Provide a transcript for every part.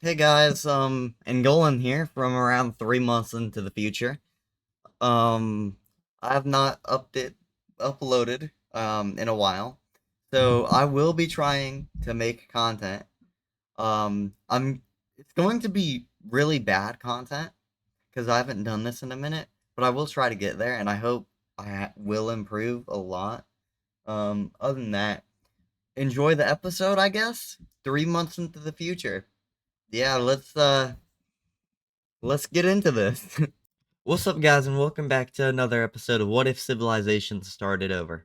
Hey guys, Angolan here from around 3 months into the future. Um, I have not uploaded in a while, so I will be trying to make content. It's going to be really bad content because I haven't done this in a minute, but I will try to get there, and I hope will improve a lot. Other than that, enjoy the episode, I guess. 3 months into the future. Yeah, let's get into this. What's up, guys, and welcome back to another episode of What If Civilization Started Over.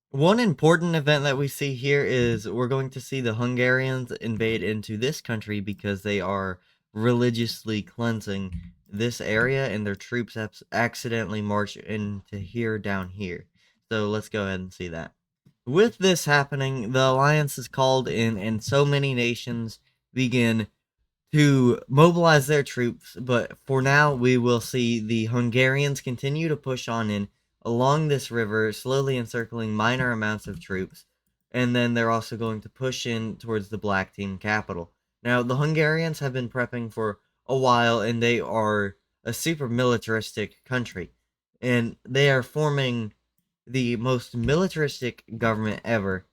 One important event that we see here is we're going to see the Hungarians invade into this country because they are religiously cleansing this area and their troops accidentally march into here down here. So let's go ahead and see that. With this happening, the alliance is called in and so many nations begin to mobilize their troops, but for now we will see the Hungarians continue to push on in along this river, slowly encircling minor amounts of troops, and then they're also going to push in towards the Black Team capital. Now, the Hungarians have been prepping for a while, and they are a super militaristic country, and they are forming the most militaristic government ever,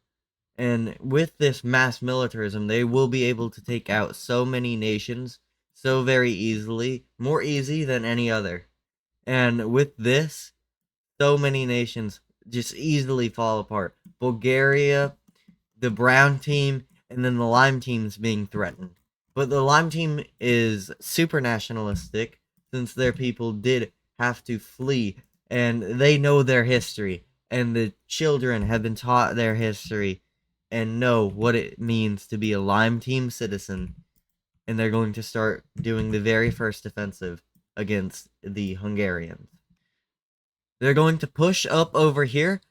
and with this mass militarism, they will be able to take out so many nations so very easily, more easy than any other. And with this, so many nations just easily fall apart. Bulgaria, the brown team, and then the lime team's being threatened. But the lime team is super nationalistic since their people did have to flee and they know their history and the children have been taught their history and know what it means to be a lime team citizen, and they're going to start doing the very first offensive against the Hungarians. They're going to push up over here,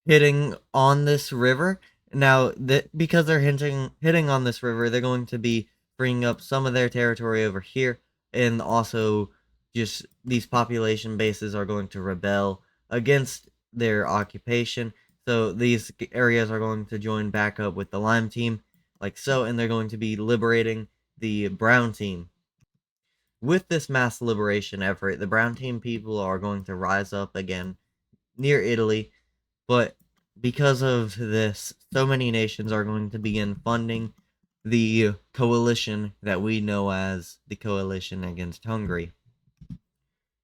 hitting on this river. Now, because they're hitting on this river, they're going to be freeing up some of their territory over here, and also just these population bases are going to rebel against their occupation. So these areas are going to join back up with the Lime team, like so, and they're going to be liberating the Brown team. With this mass liberation effort, the Brown team people are going to rise up again near Italy, but because of this, so many nations are going to begin funding the coalition that we know as the Coalition Against Hungary.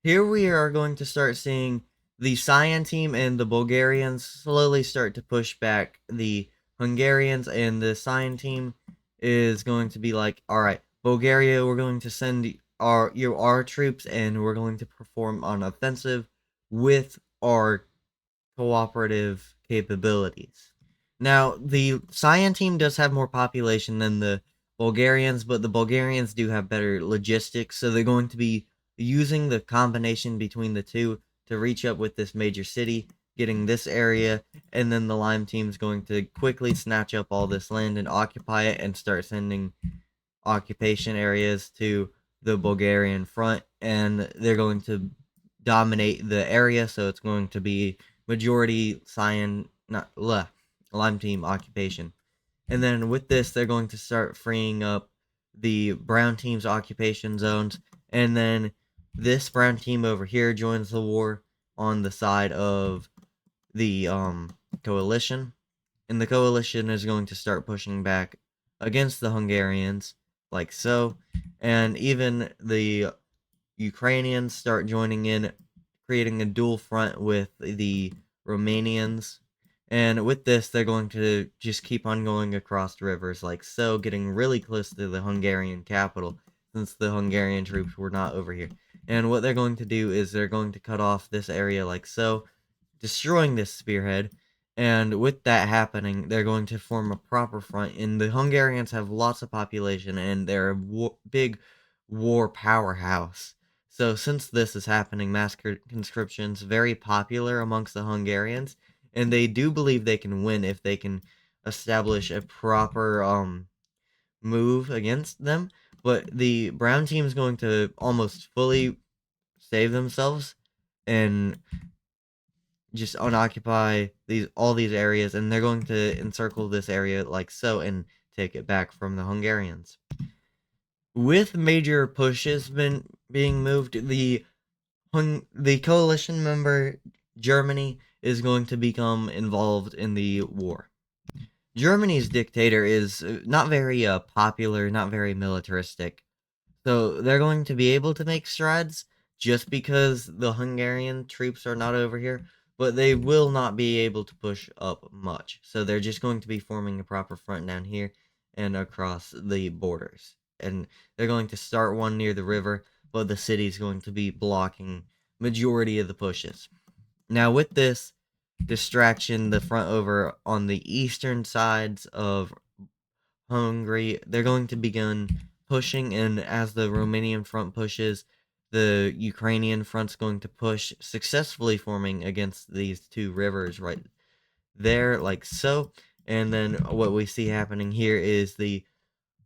Here we are going to start seeing the Cyan team and the Bulgarians slowly start to push back the Hungarians, and the Cyan team is going to be like, all right, Bulgaria, we're going to send our troops and we're going to perform an offensive with our cooperative capabilities. Now, the Cyan team does have more population than the Bulgarians, but the Bulgarians do have better logistics, so they're going to be using the combination between the two to reach up with this major city, getting this area, and then the Lime team's going to quickly snatch up all this land and occupy it and start sending occupation areas to the Bulgarian front, and they're going to dominate the area, so it's going to be majority cyan, not lime team occupation. And then with this, they're going to start freeing up the brown team's occupation zones, and then this brown team over here joins the war on the side of the coalition, and the coalition is going to start pushing back against the Hungarians, like so, and even the Ukrainians start joining in, creating a dual front with the Romanians. And with this, they're going to just keep on going across rivers like so, getting really close to the Hungarian capital since the Hungarian troops were not over here. And what they're going to do is they're going to cut off this area like so, destroying this spearhead. And with that happening, they're going to form a proper front. And the Hungarians have lots of population and they're a big war powerhouse. So since this is happening, mass conscription's very popular amongst the Hungarians, and they do believe they can win if they can establish a proper move against them. But the brown team is going to almost fully save themselves and just unoccupy all these areas, and they're going to encircle this area like so and take it back from the Hungarians. with major pushes being moved, the coalition member Germany is going to become involved in the war. Germany's dictator is not very popular, not very militaristic. So they're going to be able to make strides just because the Hungarian troops are not over here, but they will not be able to push up much. So they're just going to be forming a proper front down here and across the borders. And they're going to start one near the river, but the city's going to be blocking majority of the pushes. Now with this distraction, the front over on the eastern sides of Hungary, they're going to begin pushing, and as the Romanian front pushes, the Ukrainian front's going to push, successfully forming against these two rivers right there, like so. And then what we see happening here is the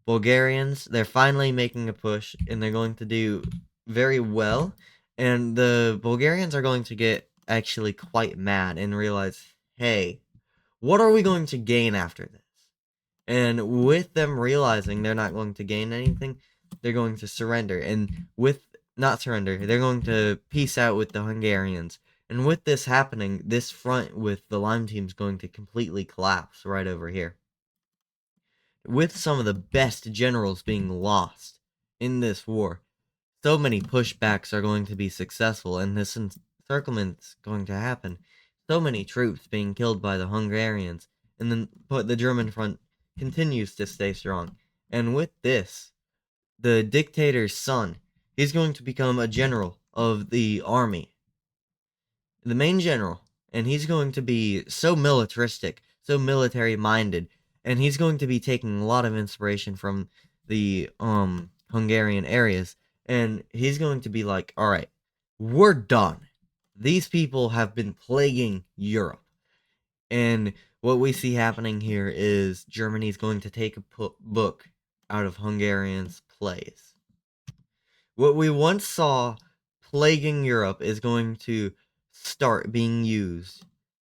Bulgarians, they're finally making a push, and they're going to do very well. And the Bulgarians are going to get actually quite mad and realize, hey, what are we going to gain after this? And with them realizing they're not going to gain anything, they're going to surrender. And with not surrender, they're going to peace out with the Hungarians. And with this happening, this front with the Lime team is going to completely collapse right over here. With some of the best generals being lost in this war, so many pushbacks are going to be successful, and this encirclement's going to happen. So many troops being killed by the Hungarians, and then but the German front continues to stay strong. And with this, the dictator's son, he's going to become a general of the army, the main general, and he's going to be so militaristic, so military minded, and he's going to be taking a lot of inspiration from the Hungarian areas, and he's going to be like, all right, we're done. These people have been plaguing Europe. And what we see happening here is Germany's going to take a book out of Hungarians' plays. What we once saw plaguing Europe is going to start being used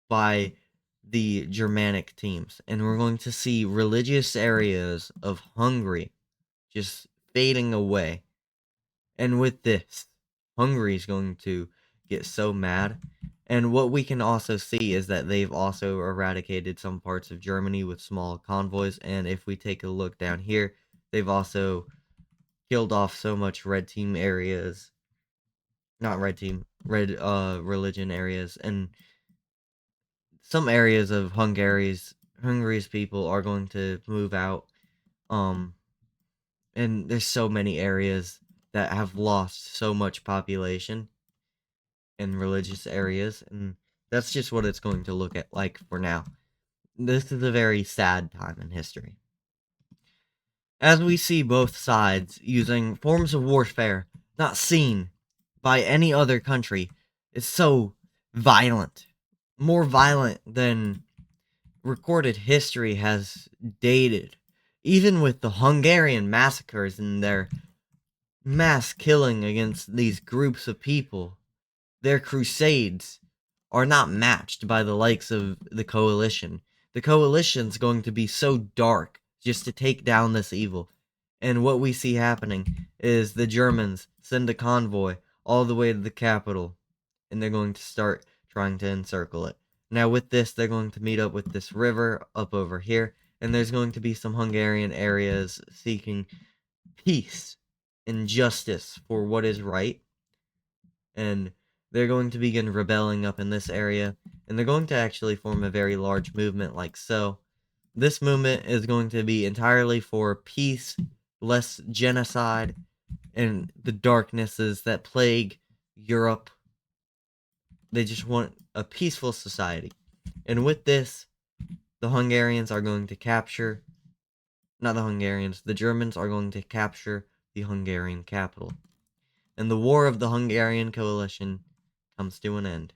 by the Germanic teams. And we're going to see religious areas of Hungary just fading away. And with this, Hungary is going to get so mad. And what we can also see is that they've also eradicated some parts of Germany with small convoys. And if we take a look down here, they've also killed off so much red team areas. Not red team, red religion areas. And some areas of Hungary's people are going to move out. And there's so many areas that have lost so much population in religious areas, and that's just what it's going to look at like for now. This is a very sad time in history. As we see both sides using forms of warfare not seen by any other country, it's so violent. More violent than recorded history has dated. Even with the Hungarian massacres and their mass killing against these groups of people, their crusades are not matched by the likes of the coalition. The coalition's going to be so dark just to take down this evil. And what we see happening is the Germans send a convoy all the way to the capital, and they're going to start trying to encircle it. Now with this, they're going to meet up with this river up over here, and there's going to be some Hungarian areas seeking peace and justice for what is right. And they're going to begin rebelling up in this area, and they're going to actually form a very large movement like so. This movement is going to be entirely for peace, less genocide, and the darknesses that plague Europe. They just want a peaceful society. And with this, the Hungarians are going to capture, not the Hungarians, the Germans are going to capture the Hungarian capital. And the war of the Hungarian coalition comes to an end.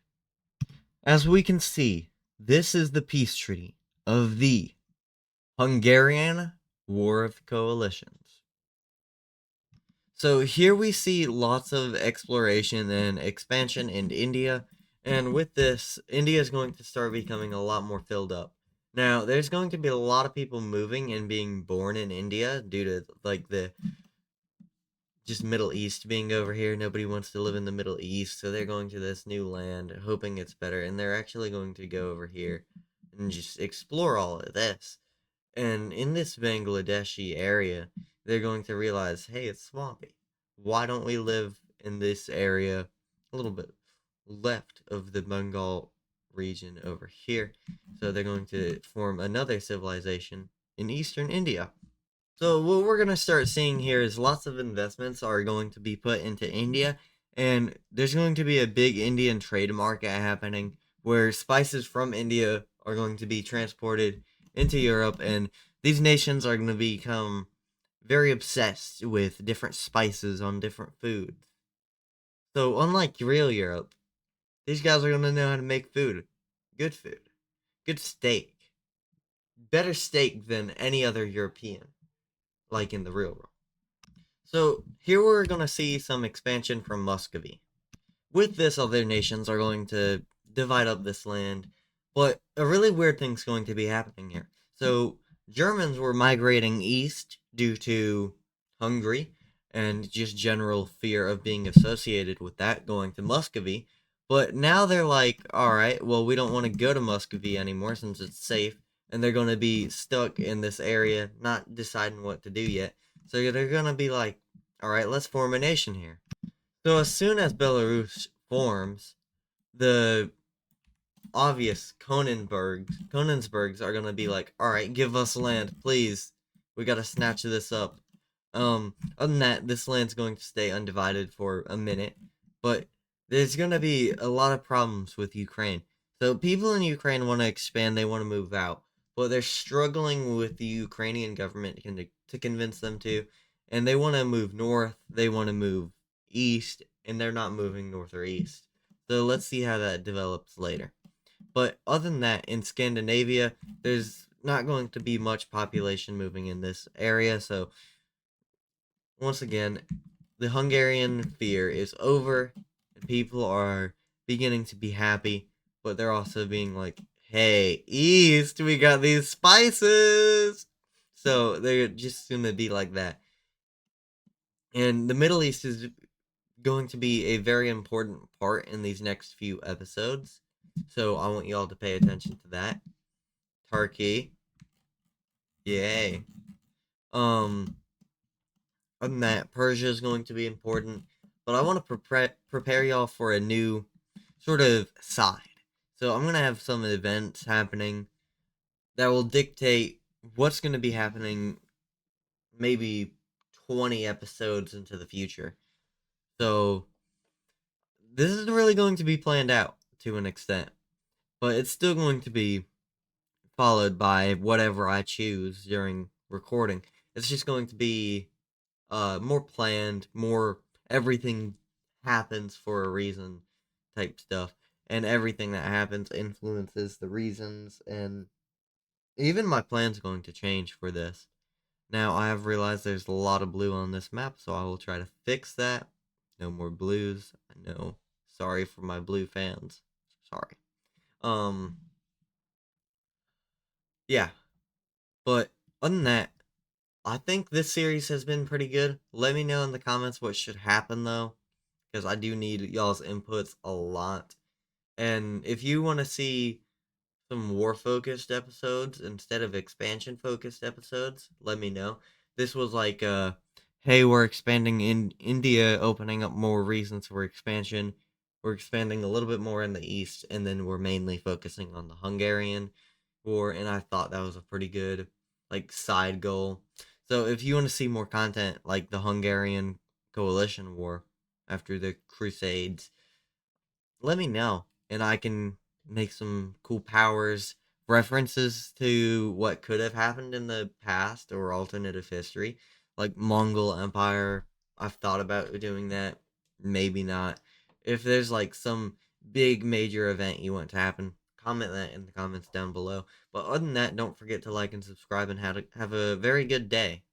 As we can see, this is the peace treaty of the Hungarian War of Coalitions. So here we see lots of exploration and expansion in India, and with this, India is going to start becoming a lot more filled up. Now, there's going to be a lot of people moving and being born in India due to like the just Middle East being over here. Nobody wants to live in the Middle East, so they're going to this new land, hoping it's better, and they're actually going to go over here and just explore all of this. And in this Bangladeshi area, they're going to realize, hey, it's swampy. Why don't we live in this area a little bit left of the Bengal region over here? So they're going to form another civilization in eastern India. So what we're going to start seeing here is lots of investments are going to be put into India, and there's going to be a big Indian trade market happening where spices from India are going to be transported into Europe, and these nations are going to become very obsessed with different spices on different foods. So unlike real Europe, these guys are going to know how to make food. Good food. Good steak. Better steak than any other European, like in the real world. So here we're going to see some expansion from Muscovy. With this, other nations are going to divide up this land, but a really weird thing's going to be happening here. So Germans were migrating east due to Hungary and just general fear of being associated with that, going to Muscovy. But now they're like, all right, well, we don't want to go to Muscovy anymore since it's safe, and they're going to be stuck in this area, not deciding what to do yet. So they're going to be like, all right, let's form a nation here. So as soon as Belarus forms, the obvious Conensbergs are gonna be like, all right, give us land, please. We gotta snatch this up. Other than that, this land's going to stay undivided for a minute, but there's gonna be a lot of problems with Ukraine. So people in Ukraine want to expand, they want to move out, but they're struggling with the Ukrainian government to convince them to, and they want to move north, they want to move east, and they're not moving north or east. So let's see how that develops later. But other than that, in Scandinavia, there's not going to be much population moving in this area. So once again, the Hungarian fear is over, and people are beginning to be happy, but they're also being like, hey, East, we got these spices. So they're just going to be like that. And the Middle East is going to be a very important part in these next few episodes. So I want you all to pay attention to that. Turkey. Yay. Other than that, Persia is going to be important. But I want to prepare y'all for a new sort of side. So I'm going to have some events happening that will dictate what's going to be happening maybe 20 episodes into the future. So this is really going to be planned out to an extent. But it's still going to be followed by whatever I choose during recording. It's just going to be more planned, more everything happens for a reason type stuff. And everything that happens influences the reasons, and even my plan's going to change for this. Now, I have realized there's a lot of blue on this map, so I will try to fix that. No more blues. I know. Sorry for my blue fans. Sorry. Yeah. But other than that, I think this series has been pretty good. Let me know in the comments what should happen though, because I do need y'all's inputs a lot. And if you want to see some war focused episodes instead of expansion focused episodes, let me know. This was like hey, we're expanding in India, opening up more reasons for expansion. We're expanding a little bit more in the east, and then we're mainly focusing on the Hungarian war, and I thought that was a pretty good like side goal. So if you want to see more content like the Hungarian coalition war after the Crusades, let me know, and I can make some cool powers, references to what could have happened in the past or alternative history, like Mongol Empire. I've thought about doing that, maybe not. If there's like some big major event you want to happen, comment that in the comments down below. But other than that, don't forget to like and subscribe and have a very good day.